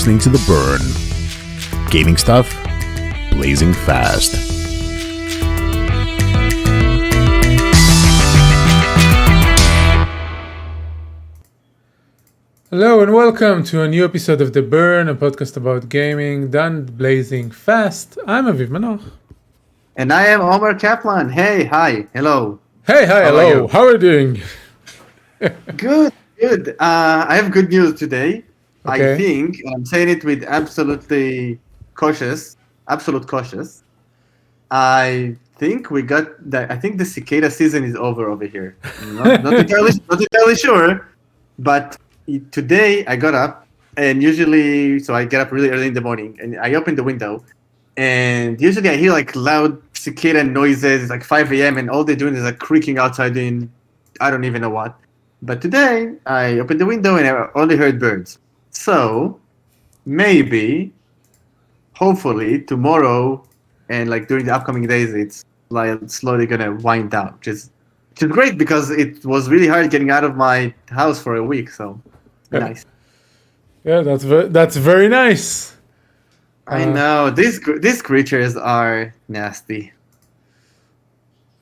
listening to The Burn. Gaming stuff, blazing fast. Hello and welcome to a new episode of The Burn, a podcast about gaming done blazing fast. I'm Aviv Manoach. And I am Omer Kaplan. Hey, hi, hello. Hey, hi, How are hello. you? How are you doing? Good. I have good news today. Okay. I think, and I'm saying it with absolute cautious. I think the cicada season is over here. Not entirely sure, but today I got up, and usually, so I get up really early in the morning, and I open the window, and usually I hear like loud cicada noises. It's like 5 a.m. and all they're doing is like creaking outside in I don't even know what. But today I opened the window and I only heard birds. So maybe, hopefully tomorrow and like during the upcoming days, it's like slowly gonna wind down, which is great because it was really hard getting out of my house for a week. So Yeah. nice. Yeah, that's very nice. I know these creatures are nasty.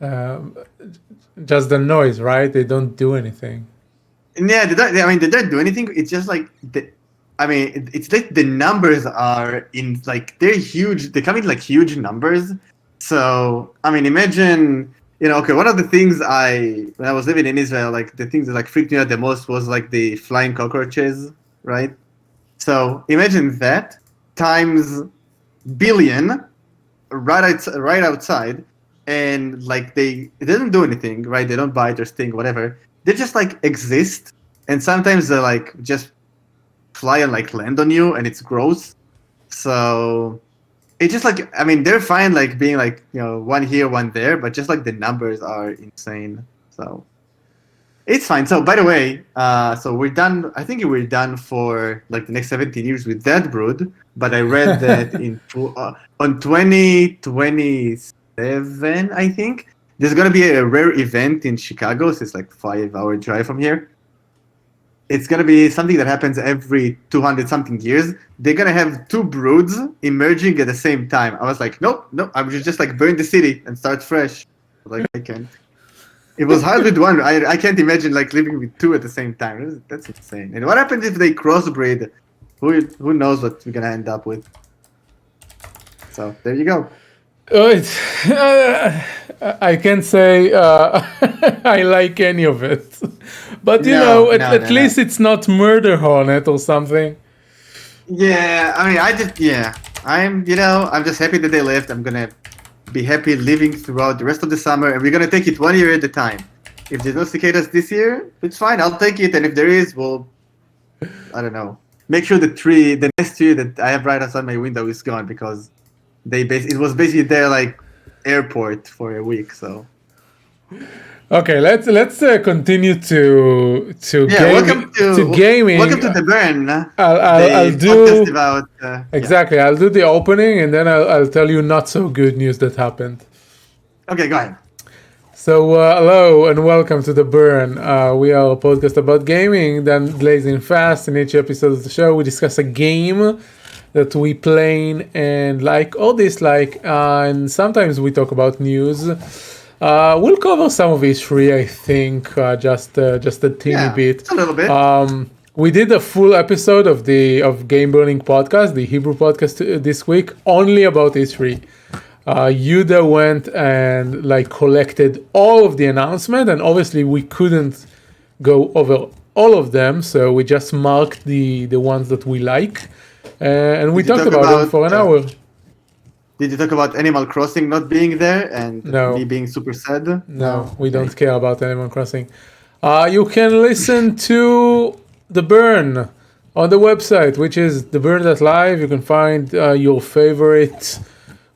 Just the noise, right? They don't do anything. Yeah, they don't do anything. It's just like it's like the numbers are in like they're huge. They come in like huge numbers. So imagine okay. One of the things when I was living in Israel, like the things that like freaked me out the most was like the flying cockroaches, right? So imagine that times billion right outside, and like they don't do anything, right? They don't bite or sting, whatever. They just like exist, and sometimes they like just fly and like land on you, and it's gross. So it's just like they're fine like being like one here, one there, but just like the numbers are insane. So it's fine. So by the way, so we're done. I think we're done for like the next 17 years with that brood. But I read that on 2027, I think there's gonna be a rare event in Chicago. So it's like 5-hour drive from here. It's gonna be something that happens every 200 something years. They're gonna have two broods emerging at the same time. I was like, nope, I should just like burn the city and start fresh. Like I can't. It was hard with one. I can't imagine like living with two at the same time. That's insane. And what happens if they crossbreed? Who knows what we're gonna end up with? So there you go. I can't say I like any of it, but at least it's not Murder Hornet or something. Yeah, I'm just happy that they left. I'm gonna be happy living throughout the rest of the summer, and we're gonna take it 1 year at a time. If there's no cicadas this year, it's fine. I'll take it, and if there is, I don't know. Make sure the next tree that I have right outside my window is gone because it was basically their like airport for a week. So okay, let's continue to gaming. Welcome to the Burn. I'll do about, exactly. I'll do the opening and then I'll tell you not so good news that happened. Okay, go ahead. So hello and welcome to The Burn. We are a podcast about gaming done blazing fast. In each episode of the show, we discuss a game that we play and like or dislike, and sometimes we talk about news. We'll cover some of E3, I think, just a teeny bit. A little bit. We did a full episode of Game Burning podcast, the Hebrew podcast this week, only about E3. Yuda went and like collected all of the announcement, and obviously we couldn't go over all of them, so we just marked the ones that we like, and we talked about them for an hour. Did you talk about Animal Crossing not being there and No. me being super sad? No, we don't care about Animal Crossing. You can listen to The Burn on the website, which is theburn.live. You can find your favorite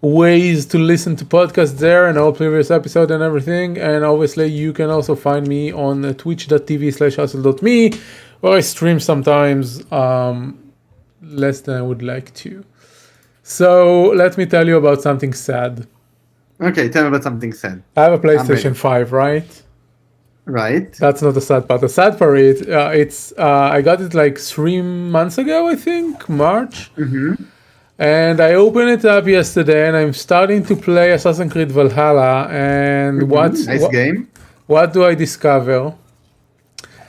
ways to listen to podcasts there and all previous episodes and everything. And obviously you can also find me on twitch.tv/hustle.me, where I stream sometimes less than I would like to. So let me tell you about something sad. Okay, tell me about something sad. I have a PlayStation 5, right? Right. That's not the sad part. The sad part is it's I got it like 3 months ago, I think, March. Mm-hmm. And I opened it up yesterday, and I'm starting to play Assassin's Creed Valhalla. And Nice game. what do I discover?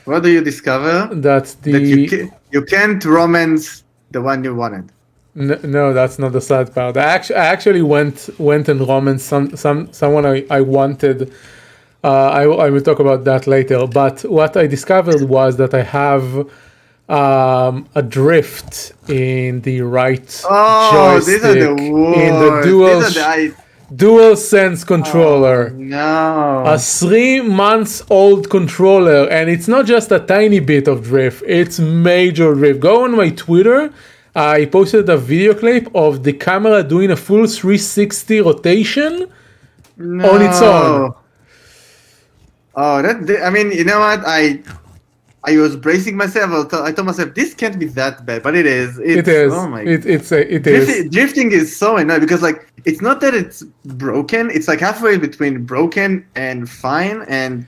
What do you discover? That You can't romance the one you wanted. No, that's not the sad part. I actually went and romanced someone I wanted. I will talk about that later. But what I discovered was that I have a drift in the right joystick these are the in worst. the dual sense controller. No. A 3 months old controller, and it's not just a tiny bit of drift, it's major drift. Go on my Twitter. I posted a video clip of the camera doing a full 360 rotation on its own. Oh, I mean, you know what? I was bracing myself. I told myself this can't be that bad, but it is. It is. Oh my! It is. Drifting is so annoying because like it's not that it's broken. It's like halfway between broken and fine, and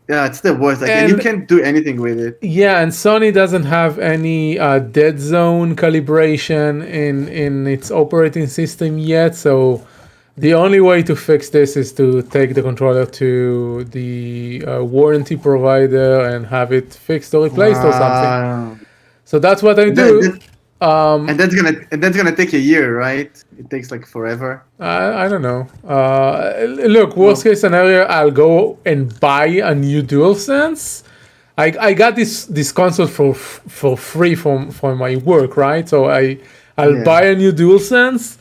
yeah, it's the worst. Like and you can't do anything with it. Yeah, and Sony doesn't have any dead zone calibration in its operating system yet, so. The only way to fix this is to take the controller to the warranty provider and have it fixed or replaced or something. So that's what I do. And that's gonna take a year, right? It takes like forever. I don't know. Look, worst case scenario, I'll go and buy a new DualSense. I got this console for free from my work, right? So I'll buy a new DualSense.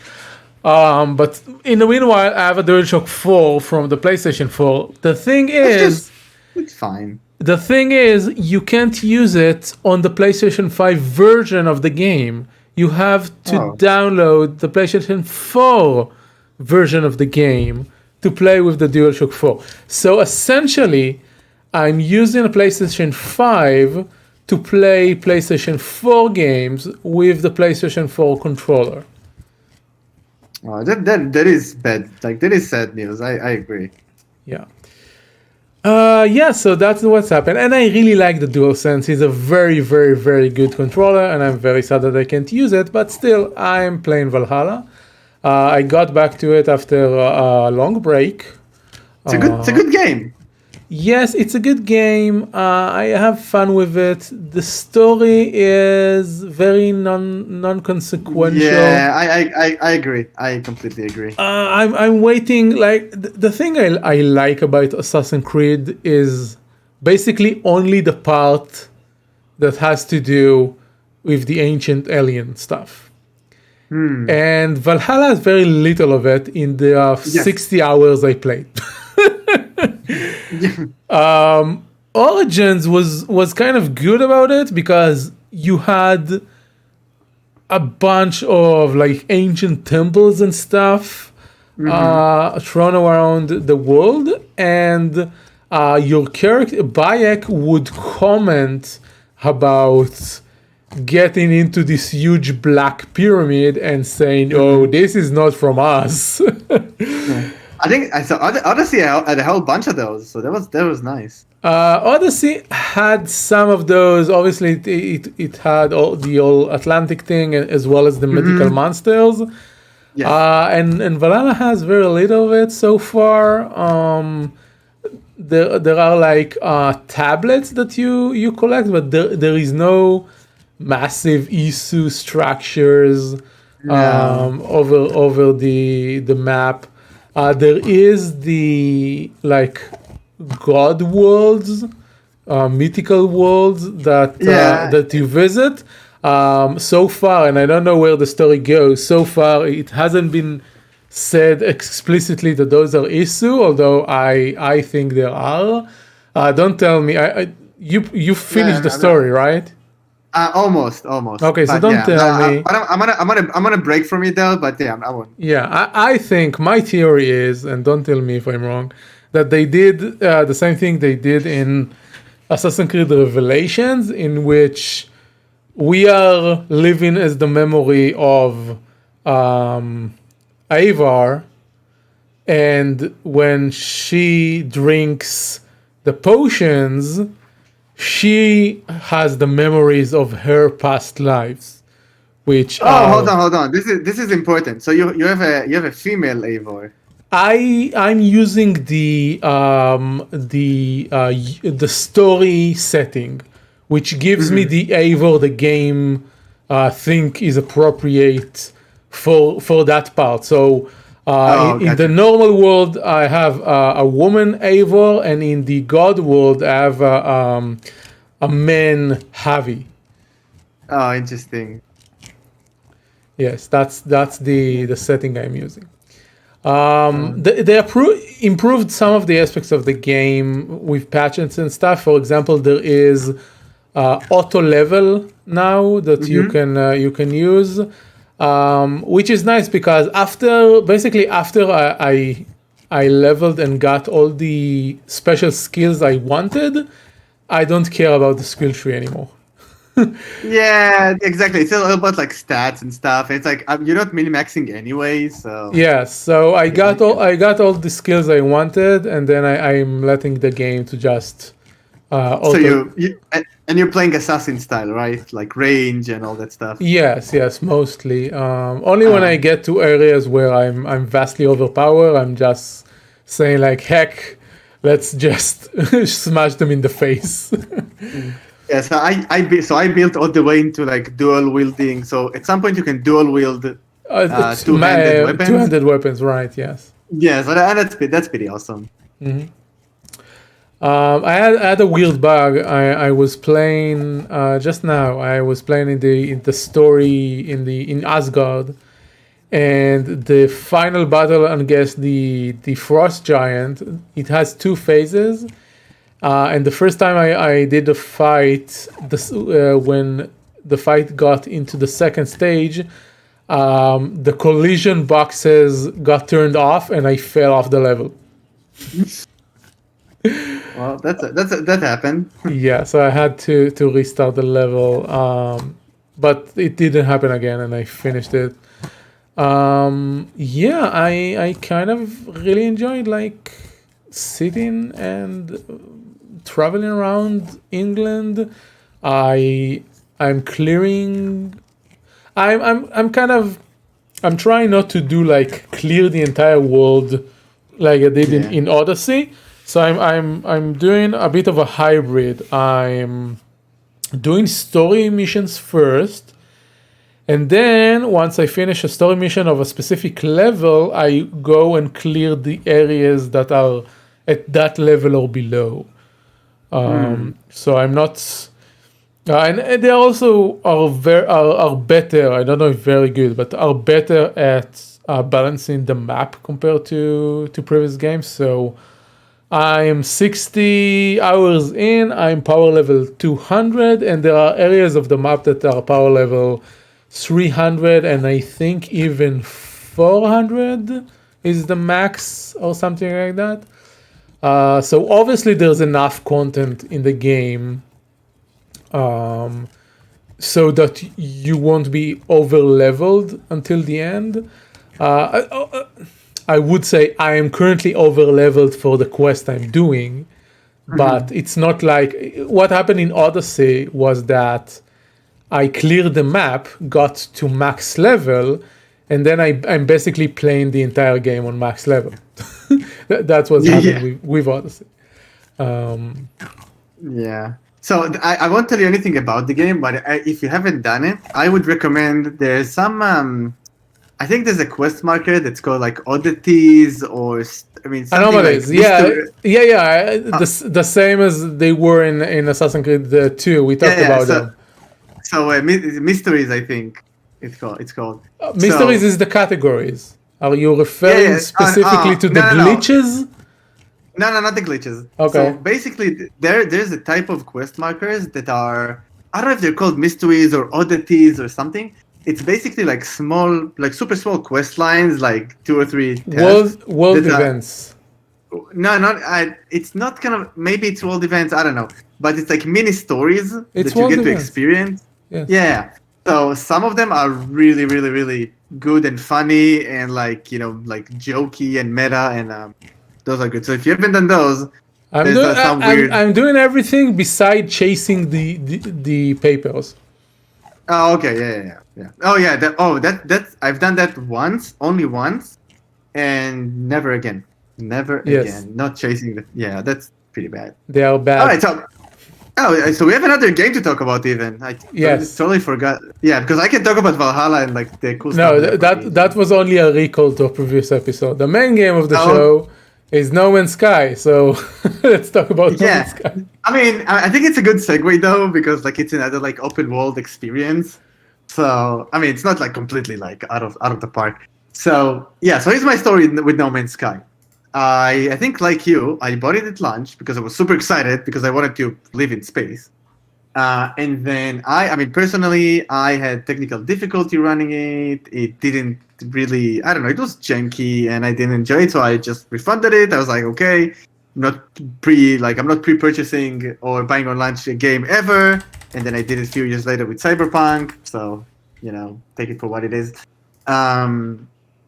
But in the meanwhile, I have a DualShock 4 from the PlayStation 4. The thing is... It's fine. The thing is, you can't use it on the PlayStation 5 version of the game. You have to download the PlayStation 4 version of the game to play with the DualShock 4. So essentially, I'm using a PlayStation 5 to play PlayStation 4 games with the PlayStation 4 controller. Oh, that is bad. Like that is sad news. I agree. Yeah. So that's what's happened. And I really like the DualSense. It's a very, very, very good controller, and I'm very sad that I can't use it, but still, I'm playing Valhalla. I got back to it after a long break. It's a good game. Yes, it's a good game. I have fun with it. The story is very non-consequential. Yeah, I agree. I completely agree. I'm waiting. Like the thing I like about Assassin's Creed is basically only the part that has to do with the ancient alien stuff. And Valhalla has very little of it in the 60 hours I played. Origins was kind of good about it because you had a bunch of like ancient temples and stuff thrown around the world, and your character Bayek would comment about getting into this huge black pyramid and saying, "Oh, this is not from us." I think I saw Odyssey. I had a whole bunch of those, so that was nice. Odyssey had some of those. Obviously, it had all the old Atlantic thing as well as the mythical monsters. Yes. And Valhalla has very little of it so far. There are like tablets that you collect, but there is no massive Isu structures over the map. There is the like god worlds, mythical worlds that you visit. So far, and I don't know where the story goes. So far, it hasn't been said explicitly that those are Isu, although I think there are. Don't tell me. You finished the story, right? Almost. Okay, so don't tell me. I'm gonna break from it though, but yeah, I won't. Yeah, I think my theory is, and don't tell me if I'm wrong, that they did the same thing they did in Assassin's Creed Revelations, in which we are living as the memory of Avar, and when she drinks The potions, she has the memories of her past lives, which hold on. This is important. So you have a female Eivor. I'm using the story setting, which gives me the Eivor the game think is appropriate for that part. So in the normal world, I have a woman Eivor, and in the God world, I have a man Havi. Oh, interesting. Yes, that's the setting I'm using. They improved some of the aspects of the game with patches and stuff. For example, there is auto level now that you can use, which is nice because after I leveled and got all the special skills I wanted, I don't care about the skill tree anymore. Yeah, exactly. It's all about like stats and stuff. It's like you're not min-maxing anyway, so Yes, so I got all the skills I wanted, and then I'm letting the game to just. So you're playing assassin style, right? Like range and all that stuff. Yes, mostly. Only when I get to areas where I'm vastly overpowered, I'm just saying like, heck, let's just smash them in the face. Yeah, so I built all the way into like dual wielding. So at some point you can dual wield two-handed weapons. Two-handed weapons, right? Yes. Yeah, so that's pretty awesome. Mm-hmm. I had a weird bug. I was playing just now. I was playing in the story in Asgard, and the final battle against the frost giant. It has two phases. And the first time I did the fight, when the fight got into the second stage, the collision boxes got turned off and I fell off the level. Well, that happened. Yeah, so I had to restart the level, but it didn't happen again, and I finished it. Yeah, I kind of really enjoyed like sitting and traveling around England. I'm clearing. I'm trying not to do like clear the entire world like I did in Odyssey. So I'm doing a bit of a hybrid. I'm doing story missions first, and then once I finish a story mission of a specific level, I go and clear the areas that are at that level or below. So I'm not, and they also are better. I don't know if very good, but are better at balancing the map compared to previous games. So I'm 60 hours in. I'm power level 200, and there are areas of the map that are power level 300, and I think even 400 is the max or something like that. So obviously there's enough content in the game so that you won't be over leveled until the end. I would say I am currently over leveled for the quest I'm doing, but it's not like what happened in Odyssey was that I cleared the map, got to max level, and then I'm basically playing the entire game on max level. That's what's happening with Odyssey. Yeah. So I won't tell you anything about the game, but if you haven't done it, I would recommend. There's some. I think there's a quest marker that's called like oddities or anomalies. Like yeah. The same as they were in Assassin's Creed 2. We talked about them. So mysteries, I think it's called. Mysteries is the categories. Are you referring specifically to the glitches? No, not the glitches. Okay. So basically, there's a type of quest markers that are, I don't know if they're called mysteries or oddities or something. It's basically like small, like super small quest lines, like 2 or 3 tasks. World events. It's not kind of, maybe it's world events, I don't know. But it's like mini stories that you get to experience. Yes. Yeah. So some of them are really, really, really good and funny and like, like jokey and meta, and those are good. So if you haven't done those, Some weird. I'm doing everything beside chasing the papers. Oh, okay, yeah. Oh, yeah. That's I've done that once, only once, and never again. Never Yes. again. Not chasing the. Yeah, that's pretty bad. They are bad. All right, so we have another game to talk about. Even I Yes. totally forgot. Yeah, because I can talk about Valhalla and like the cool No, stuff. that was only a recall to a previous episode. The main game of the show is No Man's Sky. So let's talk about No Man's Sky. I mean, I think it's a good segue though, because like it's another like open world experience. So I mean, it's not like completely like out of the park. So yeah, so here's my story with No Man's Sky. I think like you, I bought it at launch because I was super excited because I wanted to live in space. And then I mean, personally, I had technical difficulty running it. It didn't really, I don't know, it was janky and I didn't enjoy it. So I just refunded it. I was like, okay, I'm not pre-purchasing or buying on launch a game ever. And then I did it a few years later with Cyberpunk. So, take it for what it is.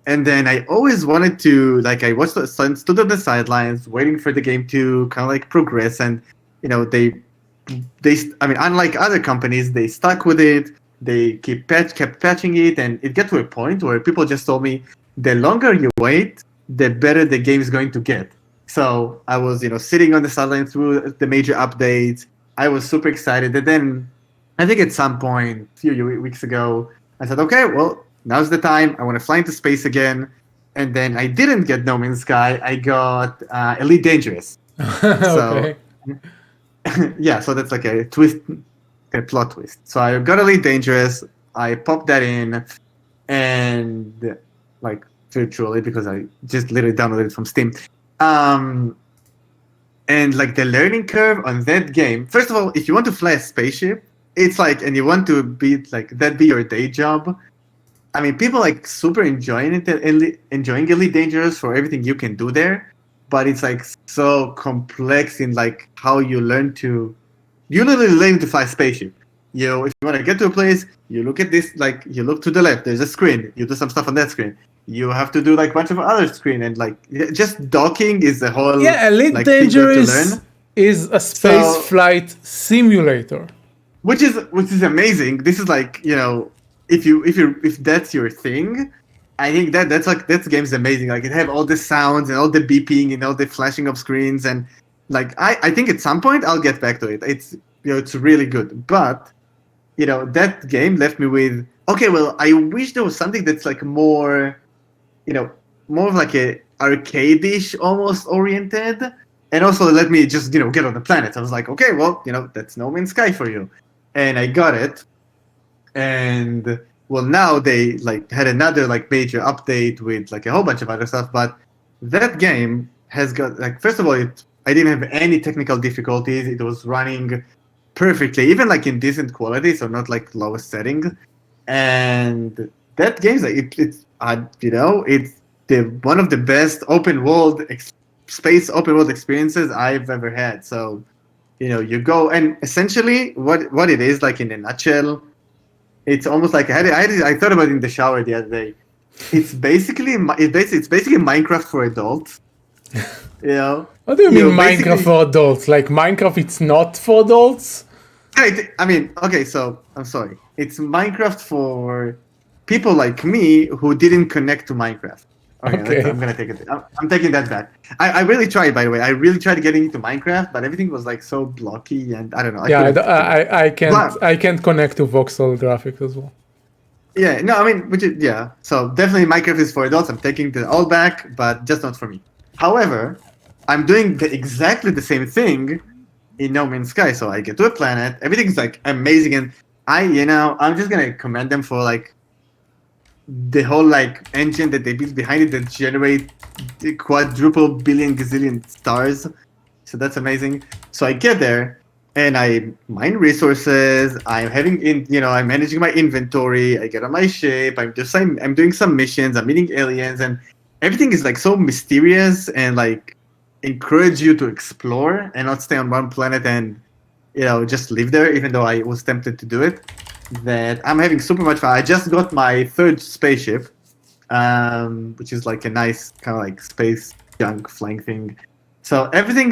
And then I always wanted to, like, I stood on the sidelines waiting for the game to kind of like progress. And, they, I mean, unlike other companies, they stuck with it. They kept patching it. And it got to a point where people just told me, the longer you wait, the better the game is going to get. So I was, sitting on the sideline through the major updates. I was super excited. And then I think at some point, a few weeks ago, I said, okay, well, now's the time. I want to fly into space again. And then I didn't get No Man's Sky. I got Elite Dangerous. Okay. Yeah, so that's like a plot twist. So I got Elite Dangerous. I popped that in. And like virtually because I just literally downloaded it from Steam. And like the learning curve on that game, first of all, if you want to fly a spaceship, it's like, and you want to be like, that be your day job. I mean, people like super enjoying Elite Dangerous for everything you can do there, but it's like so complex in like how you literally learn to fly a spaceship. If you want to get to a place, you look at this, like you look to the left, there's a screen, you do some stuff on that screen. You have to do like a bunch of other screen and like just docking is the whole Elite Dangerous is a space flight simulator, which is amazing. This is like if that's your thing, I think that game's amazing. Like it have all the sounds and all the beeping and all the flashing of screens and like I think at some point I'll get back to it. It's it's really good, but that game left me with okay. Well, I wish there was something that's like more. More of like a arcade-ish almost oriented, and also let me just get on the planet. I was like, okay, well, that's No Man's Sky for you, and I got it. And well, now they like had another like major update with like a whole bunch of other stuff, but that game has got like first of all, I didn't have any technical difficulties. It was running perfectly, even like in decent quality, so not like lowest settings, and that game's like it's one of the best space open world experiences I've ever had. So, you go and essentially what it is like in a nutshell, it's almost like I thought about it in the shower the other day. It's basically Minecraft for adults. What do you mean Minecraft for adults? Like Minecraft, it's not for adults? I mean, okay, so I'm sorry. It's Minecraft for people like me who didn't connect to Minecraft. Okay. I'm gonna take it. I'm taking that back. I really tried, by the way. I really tried getting into Minecraft, but everything was like so blocky, and I don't know. I can't connect to voxel graphics as well. Yeah, no, I mean, So definitely Minecraft is for adults. I'm taking the all back, but just not for me. However, I'm doing exactly the same thing in No Man's Sky. So I get to a planet, everything's like amazing, and I'm just gonna commend them for like the whole like engine that they built behind it that generate quadruple billion gazillion stars. So that's amazing. So I get there and I mine resources. I'm I'm managing my inventory. I get on my ship. I'm doing some missions. I'm meeting aliens, and everything is like so mysterious and like encourage you to explore and not stay on one planet and just live there. Even though I was tempted to do it. That I'm having super much fun. I just got my third spaceship, which is like a nice kind of like space junk flying thing. So everything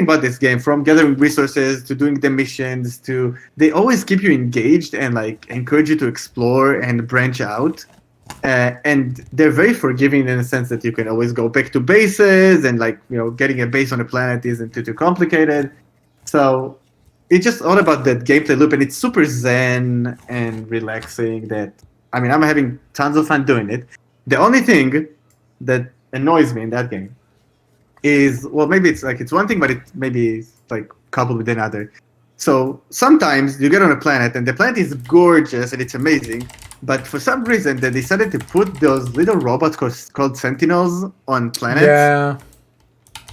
about this game, from gathering resources to doing the missions to, they always keep you engaged and like encourage you to explore and branch out. And they're very forgiving in the sense that you can always go back to bases, and like, getting a base on a planet isn't too complicated. So it's just all about that gameplay loop, and it's super zen and relaxing. I'm having tons of fun doing it. The only thing that annoys me in that game is, well, maybe it's one thing, but it maybe is like coupled with another. So sometimes you get on a planet and the planet is gorgeous and it's amazing, but for some reason they decided to put those little robots called Sentinels on planets. Yeah.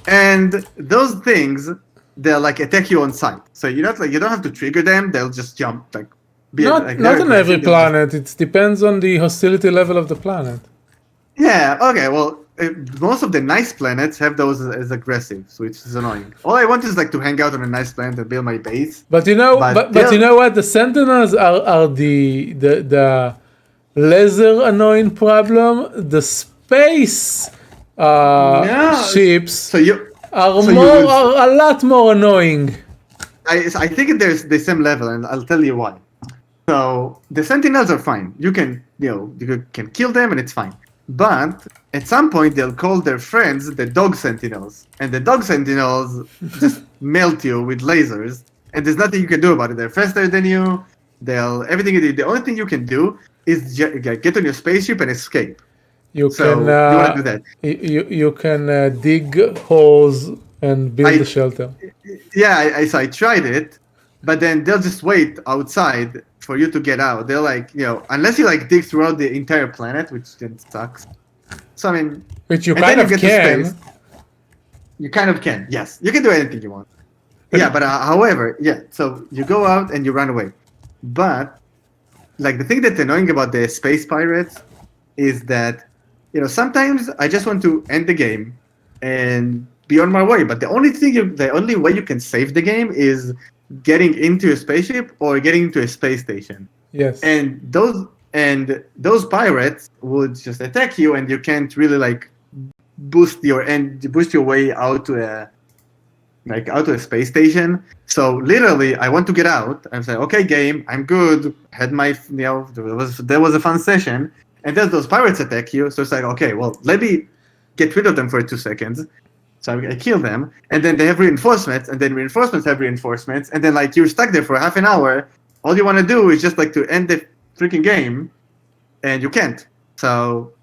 And those things, they'll like attack you on sight. So you don't have to trigger them. They'll just jump Not on every planet. It depends on the hostility level of the planet. Yeah. Okay. Well, most of the nice planets have those as aggressive, which is annoying. All I want is like to hang out on a nice planet and build my base. But you know what? The Sentinels are the lesser annoying problem. The space ships are a lot more annoying. I think there's the same level, and I'll tell you why. So the Sentinels are fine. You can can kill them, and it's fine. But at some point, they'll call their friends the Dog Sentinels, and the Dog Sentinels just melt you with lasers, and there's nothing you can do about it. They're faster than you. The only thing you can do is get on your spaceship and escape. You want to do that. You can dig holes and build a shelter. Yeah, I tried it, but then they'll just wait outside for you to get out. They're like, unless you dig throughout the entire planet, which then sucks. So which you kind of can. You kind of can. Yes, you can do anything you want. Yeah, but however, so you go out and you run away. But the thing that's annoying about the space pirates is that sometimes I just want to end the game and be on my way. But the only way you can save the game is getting into a spaceship or getting into a space station. Yes. And those pirates would just attack you, and you can't really boost your way out to a space station. So literally, I want to get out. I'm saying, okay, game, I'm good. Had my there was a fun session, and then those pirates attack you. So it's like, okay, well, let me get rid of them for 2 seconds. So I kill them, and then they have reinforcements, and then reinforcements have reinforcements, and then you're stuck there for half an hour. All you want to do is just to end the freaking game, and you can't. So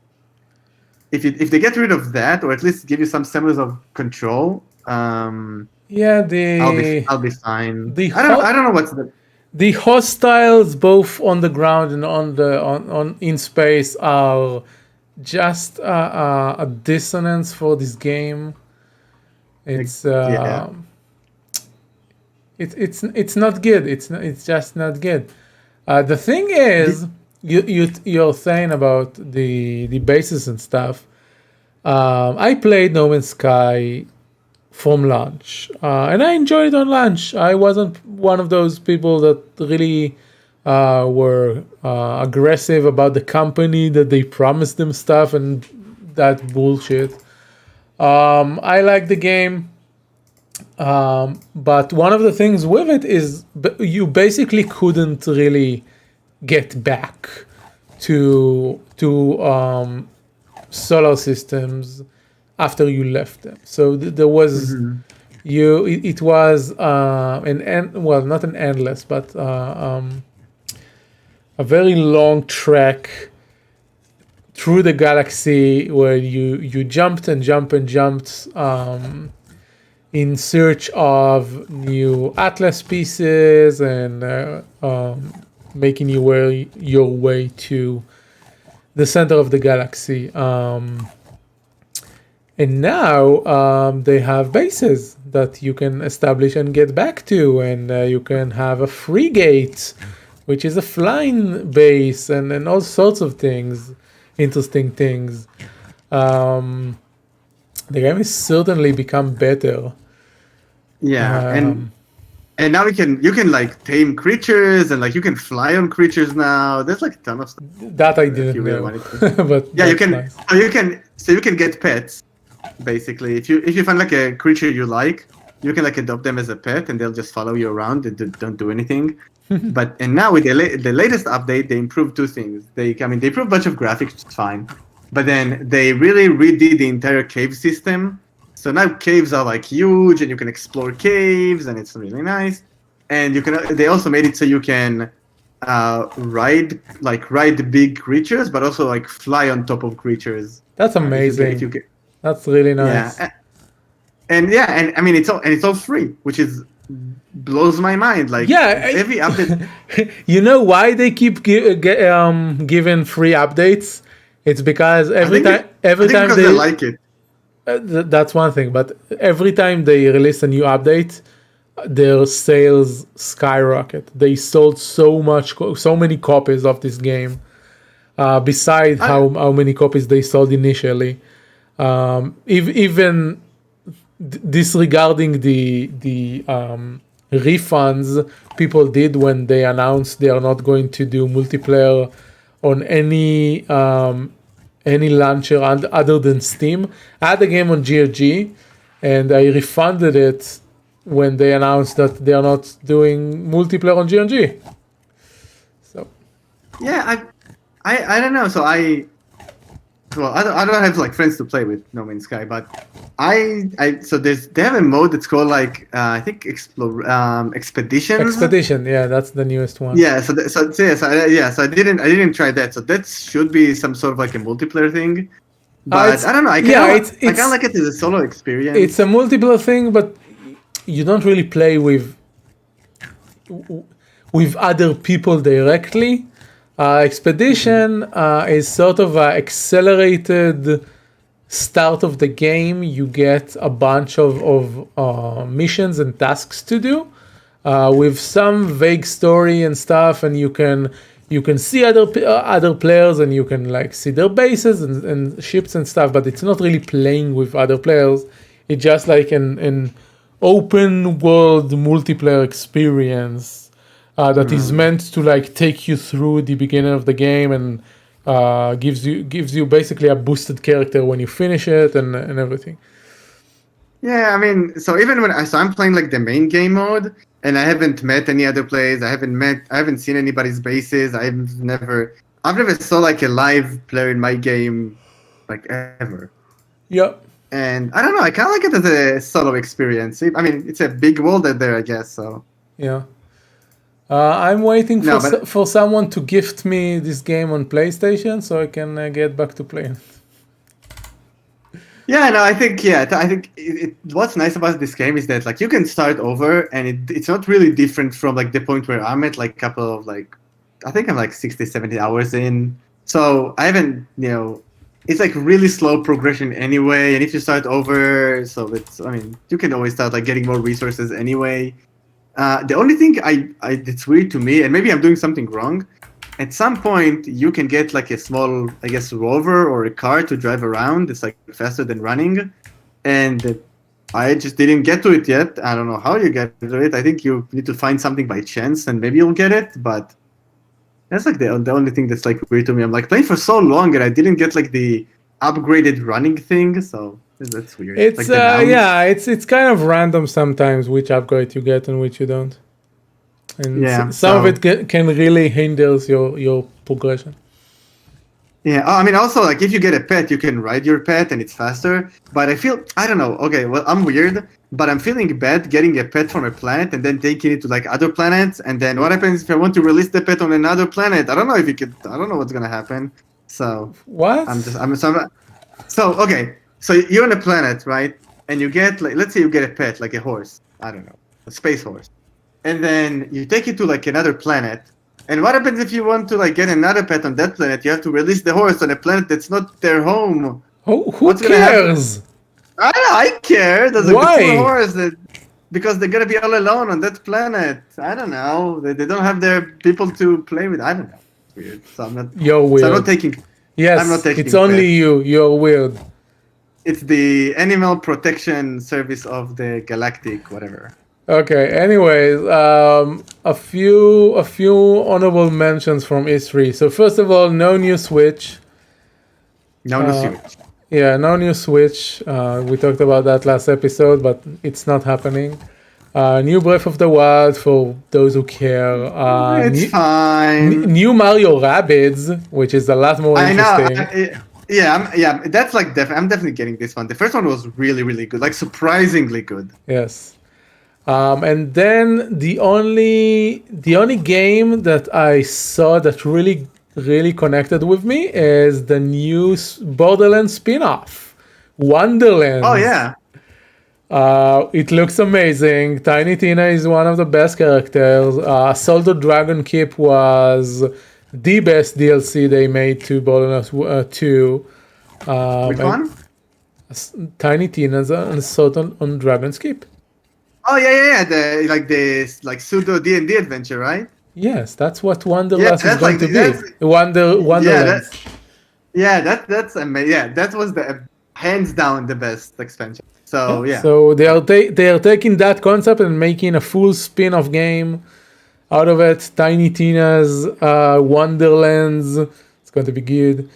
if they get rid of that, or at least give you some semblance of control, I'll be fine. I don't know what's the hostiles both on the ground and on in space are just a dissonance for this game. It's it's not good. It's just not good. The thing is, you're saying about the bases and stuff. I played No Man's Sky from launch, and I enjoyed it on launch. I wasn't one of those people that really were aggressive about the company that they promised them stuff and that bullshit. I like the game, but one of the things with it is you basically couldn't really get back to solar systems after you left them. So there was it was not an endless, but a very long trek through the galaxy where you jumped and jumped in search of new Atlas pieces and making your way to the center of the galaxy. And now they have bases that you can establish and get back to, and you can have a frigate, which is a flying base, and all sorts of things. Interesting things. The game has certainly become better. Yeah, and now you can tame creatures, and you can fly on creatures now. There's a ton of stuff that I didn't know. But yeah, you can. Nice. So you can get pets, basically. If you find like a creature you like, you can like adopt them as a pet, and they'll just follow you around and don't do anything. And now with the latest update, they improved two things. They improved a bunch of graphics, which is fine, but then they really redid the entire cave system. So now caves are like huge, and you can explore caves, and it's really nice. And they also made it so you can ride big creatures, but also like fly on top of creatures. That's amazing. That's really nice. Yeah. And I mean it's all free, which is blows my mind. Like every update. You know why they keep giving free updates? It's because every time they like it. That's one thing, but every time they release a new update, their sales skyrocket. They sold so many copies of this game. Besides how many copies they sold initially, even disregarding the refunds people did when they announced they are not going to do multiplayer on any launcher other than Steam. I had a game on GOG, and I refunded it when they announced that they are not doing multiplayer on GOG. So yeah, I don't know. So I don't have like friends to play with No Man's Sky, but they have a mode that's called like I think Expeditions. Expedition, yeah, that's the newest one. Yeah, so I didn't try that. So that should be some sort of like a multiplayer thing. But I don't know. I kind of like it as a solo experience. It's a multiplayer thing, but you don't really play with other people directly. Expedition is sort of an accelerated start of the game. You get a bunch of missions and tasks to do with some vague story and stuff, and you can see other players, and you can like see their bases and ships and stuff, but it's not really playing with other players. It's just like an open world multiplayer experience that is meant to like take you through the beginning of the game and gives you basically a boosted character when you finish it and everything. Yeah, I mean, so even when I'm playing like the main game mode, and I haven't met any other players, I haven't seen anybody's bases. I've never saw like a live player in my game, like ever. Yep. And I don't know, I kind of like it as a solo experience. I mean, it's a big world out there, I guess. So yeah. I'm waiting for someone to gift me this game on PlayStation so I can get back to playing. Yeah, no, I think what's nice about this game is that like you can start over, and it's not really different from like the point where I'm at, like a couple of like, I think I'm like 60, 70 hours in. So I haven't, it's like really slow progression anyway. And if you start over, you can always start like getting more resources anyway. The only thing it's weird to me, and maybe I'm doing something wrong, at some point you can get like a small, I guess, rover or a car to drive around. It's like faster than running, and I just didn't get to it yet. I don't know how you get to it. I think you need to find something by chance, and maybe you'll get it. But that's like the only thing that's like weird to me. I'm like playing for so long, and I didn't get like the upgraded running thing, so that's weird. It's like it's kind of random sometimes which upgrade you get and which you don't. And some of it can really hinders your progression. Yeah, I mean, also, like, if you get a pet, you can ride your pet and it's faster. But I don't know, okay, well, I'm weird, but I'm feeling bad getting a pet from a planet and then taking it to, like, other planets. And then what happens if I want to release the pet on another planet? I don't know what's going to happen. So. What? Okay, so you're on a planet, right? And you get, like, let's say you get a pet, like a horse. I don't know, a space horse. And then you take it to like another planet. And what happens if you want to like get another pet on that planet? You have to release the horse on a planet that's not their home. Who cares? I care. There's a Why? poor horse because they're gonna be all alone on that planet. I don't know. They don't have their people to play with. I don't know. It's weird. So I'm not. You're weird. So I'm not taking. Yes, I'm not taking it's only you. You're weird. It's the Animal Protection Service of the Galactic, whatever. Okay. Anyways, a few honorable mentions from E3. So first of all, no new Switch. No Switch. Yeah, no new Switch. We talked about that last episode, but it's not happening. New Breath of the Wild for those who care. It's fine. New Mario Rabbids, which is a lot more I know. interesting. Yeah. That's like I'm definitely getting this one. The first one was really, really good, like surprisingly good. Yes. And then the only game that I saw that really connected with me is the new Borderlands spin-off, Wonderlands. Oh yeah. It looks amazing. Tiny Tina is one of the best characters. Assault on Dragon Keep was the best DLC they made to Borderlands 2. Which one? Tiny Tina's Assault on Dragon's Keep. Oh yeah. The pseudo D&D adventure, right? Yes, that's what Wonderlands is going like, to be. Wonderlands. That's amazing. Yeah, that was the hands down the best expansion. So yeah. So they are taking that concept and making a full spin-off game out of it. Tiny Tina's Wonderlands. It's going to be good.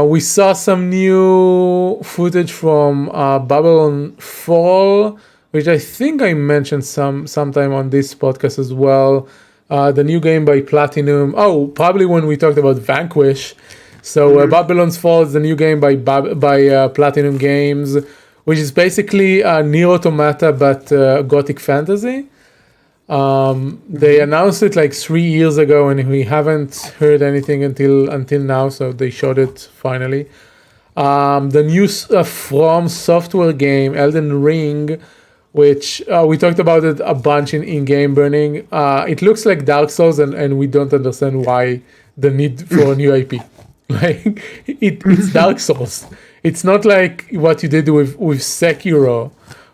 We saw some new footage from Babylon Fall, which I think I mentioned sometime on this podcast as well. The new game by Platinum. Oh, probably when we talked about Vanquish. So Babylon's Fall is the new game by Platinum Games, which is basically Nier Automata but Gothic fantasy. They announced it like 3 years ago, and we haven't heard anything until now. So they showed it finally. The new From Software game, Elden Ring, which we talked about it a bunch in Game Burning. It looks like Dark Souls, and we don't understand why the need for a new IP. Like it's Dark Souls. It's not like what you did with Sekiro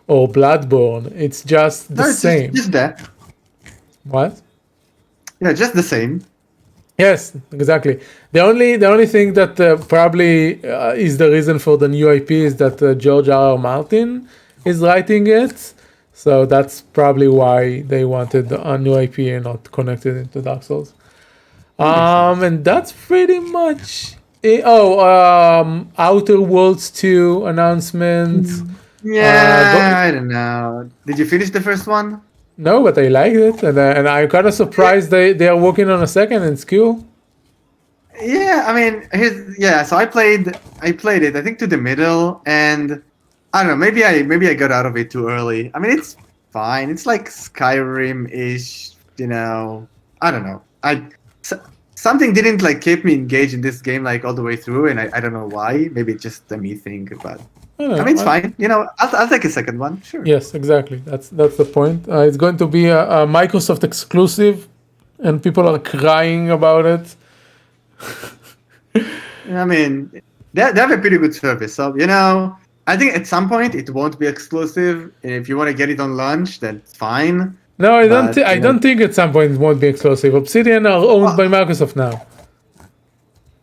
or Bloodborne. It's just the same. Just that. What? Yeah, just the same. Yes, exactly. The only thing that probably is the reason for the new IP is that George R. R. Martin is writing it. So that's probably why they wanted a new IP and not connected into Dark Souls. And that's pretty much it. Outer Worlds 2 announcement. Yeah, I don't know. Did you finish the first one? No, but I liked it, and I'm kind of surprised they are working on a second. It's cool. Yeah, I mean, so I played it. I think to the middle, and I don't know. Maybe I got out of it too early. I mean, it's fine. It's like Skyrim-ish. I don't know. Something didn't like keep me engaged in this game like all the way through, and I don't know why. Maybe it's just a me thing, but I mean it's fine. I'll take a second one. Sure. Yes, exactly. That's the point. It's going to be a Microsoft exclusive, and people are crying about it. I mean, they have a pretty good service. So I think at some point it won't be exclusive, and if you want to get it on launch, then it's fine. No, I don't think at some point it won't be exclusive. Obsidian are owned by Microsoft now.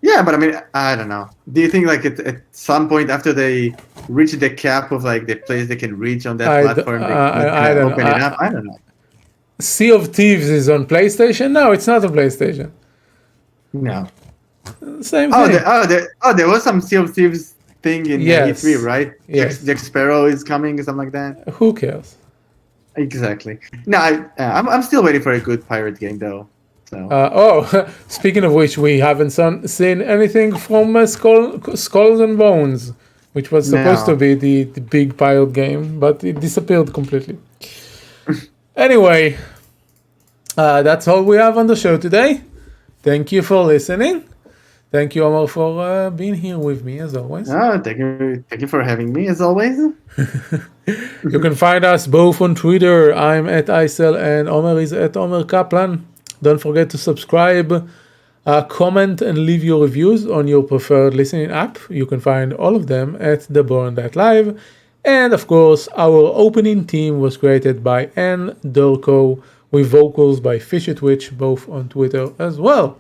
Yeah, but I mean, I don't know. Do you think like at some point after they reach the cap of like the place they can reach on that platform, I don't open it up? I don't know. Sea of Thieves is on PlayStation? No, it's not on PlayStation. No. Same thing. There was some Sea of Thieves thing in E3, right? Yes. Jack Sparrow is coming or something like that. Who cares? Exactly. No, I'm still waiting for a good pirate game though. So. Speaking of which, we haven't seen anything from Skulls and Bones, which was supposed to be the big pirate game, but it disappeared completely. Anyway, that's all we have on the show today. Thank you for listening. Thank you, Omer, for being here with me, as always. Thank you for having me, as always. You can find us both on Twitter. I'm at Icel, and Omer is at Omer Kaplan. Don't forget to subscribe, comment, and leave your reviews on your preferred listening app. You can find all of them at theborn.live. And, of course, our opening theme was created by Ann Dorco, with vocals by Fishy Twitch, both on Twitter as well.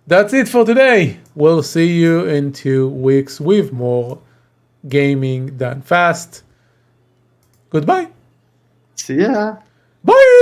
That's it for today. We'll see you in 2 weeks with more gaming done fast. Goodbye. See ya. Bye.